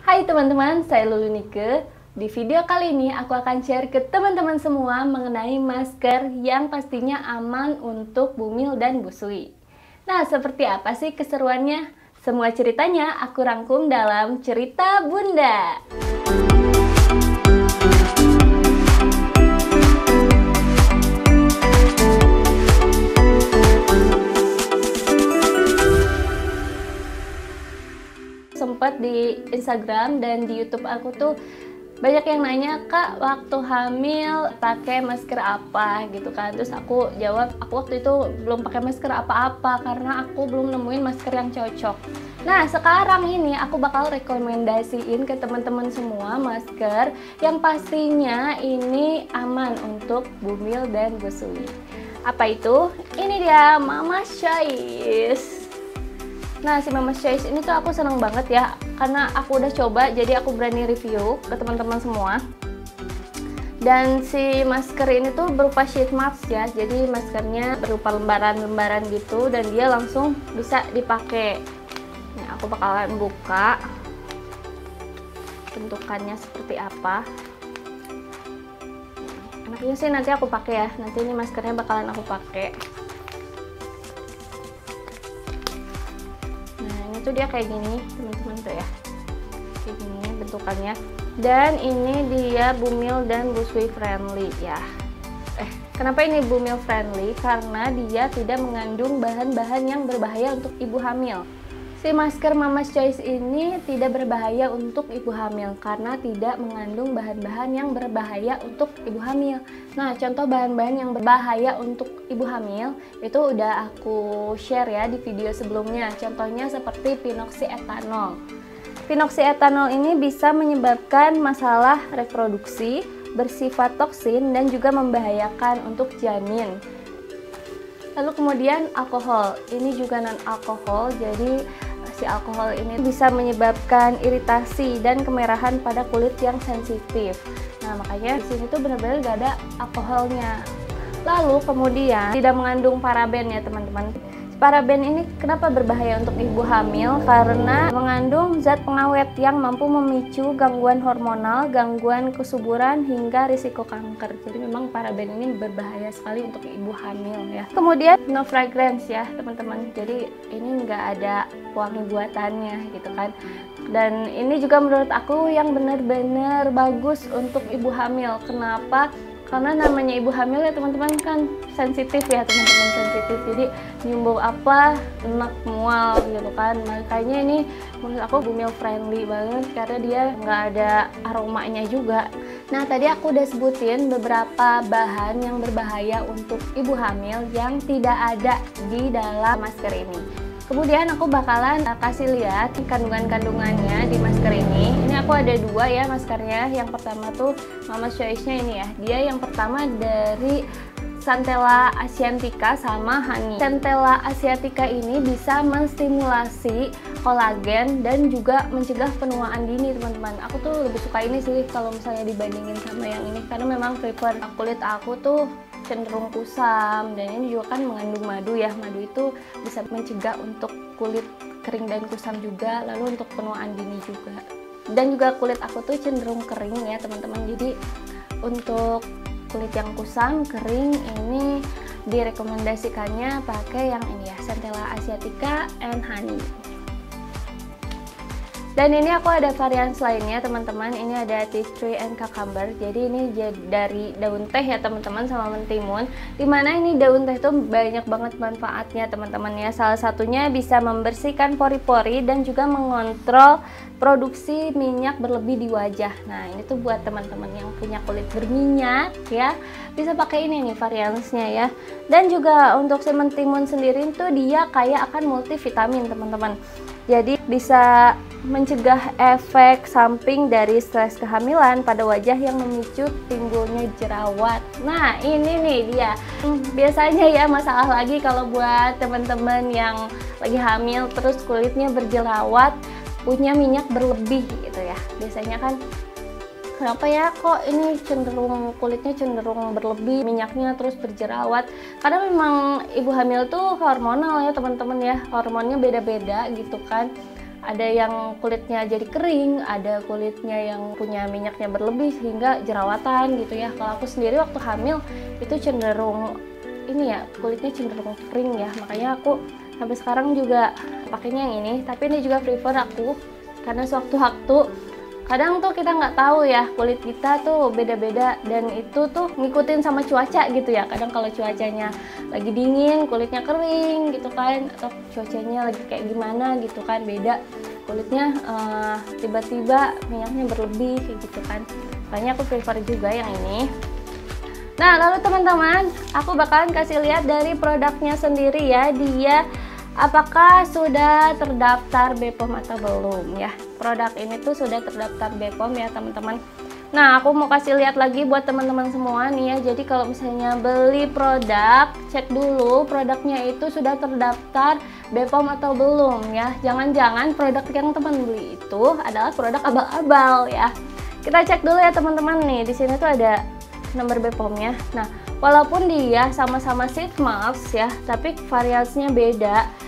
Hai teman-teman, saya Lulu Nike. Di video kali ini aku akan share ke teman-teman semua mengenai masker yang pastinya aman untuk bumil dan busui. Nah, seperti apa sih keseruannya? Semua ceritanya aku rangkum dalam Cerita Bunda. Sempat di Instagram dan di YouTube aku tuh banyak yang nanya, Kak, waktu hamil pakai masker apa gitu kan. Terus aku jawab, aku waktu itu belum pakai masker apa-apa karena aku belum nemuin masker yang cocok. Nah, sekarang ini aku bakal rekomendasiin ke teman-teman semua masker yang pastinya ini aman untuk bumil dan busui. Apa itu? Ini dia, Mama's Choice. Nah, si Mama's Choice ini tuh aku seneng banget ya, karena aku udah coba, jadi aku berani review ke teman-teman semua. Dan si masker ini tuh berupa sheet mask ya, jadi maskernya berupa lembaran-lembaran gitu, dan dia langsung bisa dipakai. Nah, aku bakalan buka bentukannya seperti apa. Enaknya sih nanti aku pakai ya, nanti ini maskernya bakalan aku pakai. Itu dia kayak gini teman-teman tuh ya, kayak gini bentukannya. Dan ini dia bumil dan busui friendly ya. Kenapa ini bumil friendly? Karena dia tidak mengandung bahan-bahan yang berbahaya untuk ibu hamil. Si masker Mama's Choice ini tidak berbahaya untuk ibu hamil karena tidak mengandung bahan-bahan yang berbahaya untuk ibu hamil. Nah, contoh bahan-bahan yang berbahaya untuk ibu hamil itu udah aku share ya di video sebelumnya. Contohnya seperti pinoksietanol. Pinoksietanol ini bisa menyebabkan masalah reproduksi, bersifat toksin, dan juga membahayakan untuk janin. Lalu kemudian alkohol, ini juga non-alkohol, jadi si alkohol ini bisa menyebabkan iritasi dan kemerahan pada kulit yang sensitif. Nah, makanya di sini tuh benar-benar gak ada alkoholnya. Lalu kemudian tidak mengandung paraben ya teman-teman. Paraben ini kenapa berbahaya untuk ibu hamil? Karena mengandung zat pengawet yang mampu memicu gangguan hormonal, gangguan kesuburan, hingga risiko kanker. Jadi memang paraben ini berbahaya sekali untuk ibu hamil ya. Kemudian no fragrance ya teman-teman. Jadi ini nggak ada wangi buatannya gitu kan. Dan ini juga menurut aku yang benar-benar bagus untuk ibu hamil. Kenapa? Karena namanya ibu hamil ya teman-teman kan sensitif ya teman-teman, sensitif. Jadi nyumbau apa enak mual gitu kan. Makanya ini menurut aku bumil friendly banget karena dia nggak ada aromanya juga. Nah, tadi aku udah sebutin beberapa bahan yang berbahaya untuk ibu hamil yang tidak ada di dalam masker ini. Kemudian aku bakalan kasih lihat kandungan-kandungannya di masker ini. Ini aku ada dua ya maskernya. Yang pertama tuh Mama's Choice-nya ini ya. Dia yang pertama dari Centella Asiatica sama honey. Centella Asiatica ini bisa menstimulasi kolagen dan juga mencegah penuaan dini teman-teman. Aku tuh lebih suka ini sih kalau misalnya dibandingin sama yang ini, karena memang prefer kulit aku tuh cenderung kusam, dan ini juga kan mengandung madu ya. Madu itu bisa mencegah untuk kulit kering dan kusam juga, lalu untuk penuaan dini juga. Dan juga kulit aku tuh cenderung kering ya teman-teman. Jadi untuk kulit yang kusam, kering, ini direkomendasikannya pakai yang ini ya, Centella Asiatica and honey. Dan ini aku ada varian lainnya teman-teman. Ini ada tea tree and cucumber. Jadi ini dari daun teh ya teman-teman sama mentimun. Dimana ini daun teh itu banyak banget manfaatnya teman-teman ya. Salah satunya bisa membersihkan pori-pori dan juga mengontrol produksi minyak berlebih di wajah. Nah, ini tuh buat teman-teman yang punya kulit berminyak ya, bisa pakai ini nih variansnya ya. Dan juga untuk si mentimun sendiri tuh dia kaya akan multivitamin teman-teman. Jadi bisa mencegah efek samping dari stres kehamilan pada wajah yang memicu timbulnya jerawat. Nah, ini nih dia. Biasanya ya masalah lagi kalau buat teman-teman yang lagi hamil terus kulitnya berjerawat, punya minyak berlebih gitu ya. Biasanya kan kenapa ya kok ini kulitnya cenderung berlebih minyaknya terus berjerawat, karena memang ibu hamil tuh hormonal ya teman-teman ya, hormonnya beda-beda gitu kan. Ada yang kulitnya jadi kering, ada kulitnya yang punya minyaknya berlebih sehingga jerawatan gitu ya. Kalau aku sendiri waktu hamil itu cenderung ini ya, kulitnya cenderung kering ya. Makanya aku sampai sekarang juga pakainya yang ini. Tapi ini juga prefer aku karena sewaktu-waktu kadang tuh kita nggak tahu ya, kulit kita tuh beda-beda dan itu tuh ngikutin sama cuaca gitu ya. Kadang kalau cuacanya lagi dingin kulitnya kering gitu kan, atau cuacanya lagi kayak gimana gitu kan, beda kulitnya tiba-tiba minyaknya berlebih kayak gitu kan. Makanya aku prefer juga yang ini. Nah lalu teman-teman, aku bakalan kasih lihat dari produknya sendiri ya, dia apakah sudah terdaftar BPOM atau belum ya. Produk ini tuh sudah terdaftar BPOM ya teman-teman. Nah aku mau kasih lihat lagi buat teman-teman semua nih ya. Jadi kalau misalnya beli produk, cek dulu produknya itu sudah terdaftar BPOM atau belum ya. Jangan-jangan produk yang teman beli itu adalah produk abal-abal ya. Kita cek dulu ya teman-teman nih. Di sini tuh ada nomor BPOM-nya. Nah walaupun dia sama-sama sheet mask ya, tapi variasinya beda.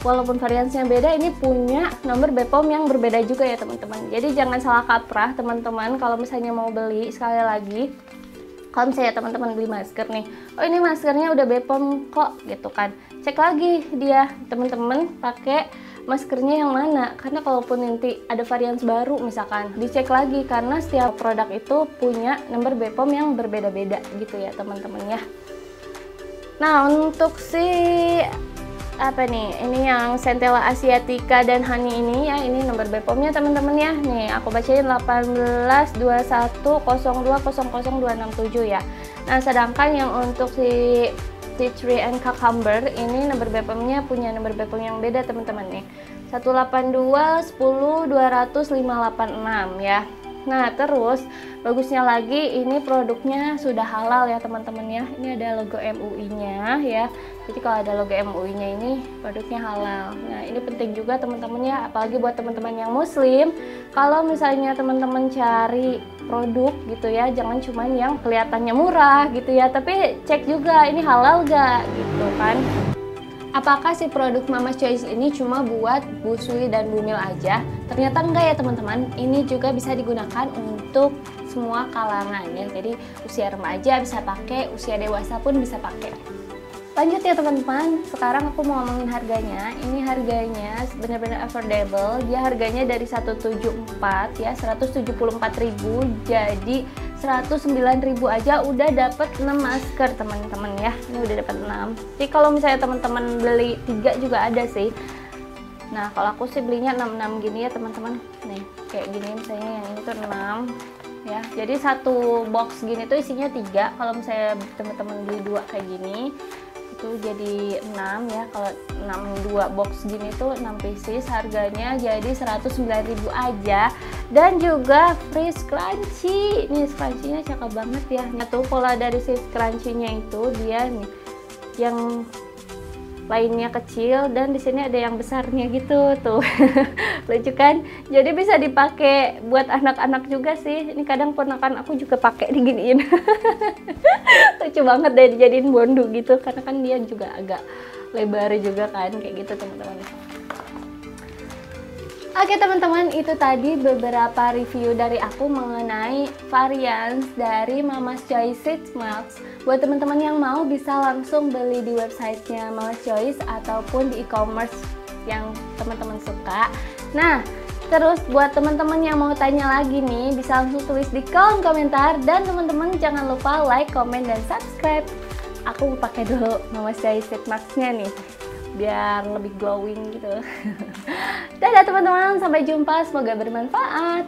Walaupun variasinya beda, ini punya nomor BPOM yang berbeda juga ya teman-teman. Jadi jangan salah kaprah teman-teman kalau misalnya mau beli. Sekali lagi, kalau misalnya teman-teman beli masker nih, oh ini maskernya udah BPOM kok gitu kan, cek lagi dia teman-teman pakai maskernya yang mana. Karena kalaupun nanti ada varian baru misalkan, dicek lagi karena setiap produk itu punya nomor BPOM yang berbeda-beda gitu ya teman-teman ya. Nah untuk si apa nih, ini yang Centella Asiatica dan Honey ini ya, ini nomor BPOM-nya teman-teman ya. Nih aku bacain 18210200267 ya. Nah sedangkan yang untuk si Tea Tree and Cucumber ini nomor BPOM-nya punya nomor BPOM yang beda teman-teman nih, 18210200586 ya. Nah terus bagusnya lagi ini produknya sudah halal ya teman-teman ya. Ini ada logo MUI-nya ya. Jadi kalau ada logo MUI-nya ini produknya halal. Nah ini penting juga teman-teman ya, apalagi buat teman-teman yang muslim. Kalau misalnya teman-teman cari produk gitu ya, jangan cuma yang kelihatannya murah gitu ya, tapi cek juga ini halal gak gitu kan. Apakah si produk Mama's Choice ini cuma buat busui dan bumil aja? Ternyata enggak ya teman-teman, ini juga bisa digunakan untuk semua kalangan ya. Jadi usia remaja bisa pakai, usia dewasa pun bisa pakai. Lanjut ya teman-teman, sekarang aku mau ngomongin harganya. Ini harganya benar-benar affordable. Dia harganya dari 174 ya, 174.000 jadi 109.000 aja udah dapat 6 masker teman-teman ya. Ini udah dapat 6. Jadi kalau misalnya teman-teman beli 3 juga ada sih. Nah, kalau aku sih belinya 6 gini ya teman-teman. Nih, kayak gini misalnya yang ini tuh 6 ya. Jadi satu box gini tuh isinya 3. Kalau misalnya teman-teman beli 2 kayak gini itu jadi 6 ya. Kalau 2 box gini tuh 6 pieces, harganya jadi 109.000 aja. Dan juga free scrunchie. Nih scrunchie-nya cakep banget ya. Nah tuh pola dari si scrunchie-nya itu dia nih yang lainnya kecil dan di sini ada yang besarnya gitu tuh. Lucu kan? Jadi bisa dipakai buat anak-anak juga sih. Ini kadang ponakan aku juga pakai diginiin. Lucu banget deh dijadiin bondu gitu karena kan dia juga agak lebar juga kan kayak gitu teman-teman. Oke teman-teman, itu tadi beberapa review dari aku mengenai varian dari Mama's Choice Sheet Mask. Buat teman-teman yang mau bisa langsung beli di websitenya Mama's Choice ataupun di e-commerce yang teman-teman suka. Nah, terus buat teman-teman yang mau tanya lagi nih, bisa langsung tulis di kolom komentar. Dan teman-teman jangan lupa like, komen, dan subscribe. Aku pakai dulu Mama's Choice Sheet Mask-nya nih biar lebih glowing gitu. Dadah teman-teman, sampai jumpa, semoga bermanfaat.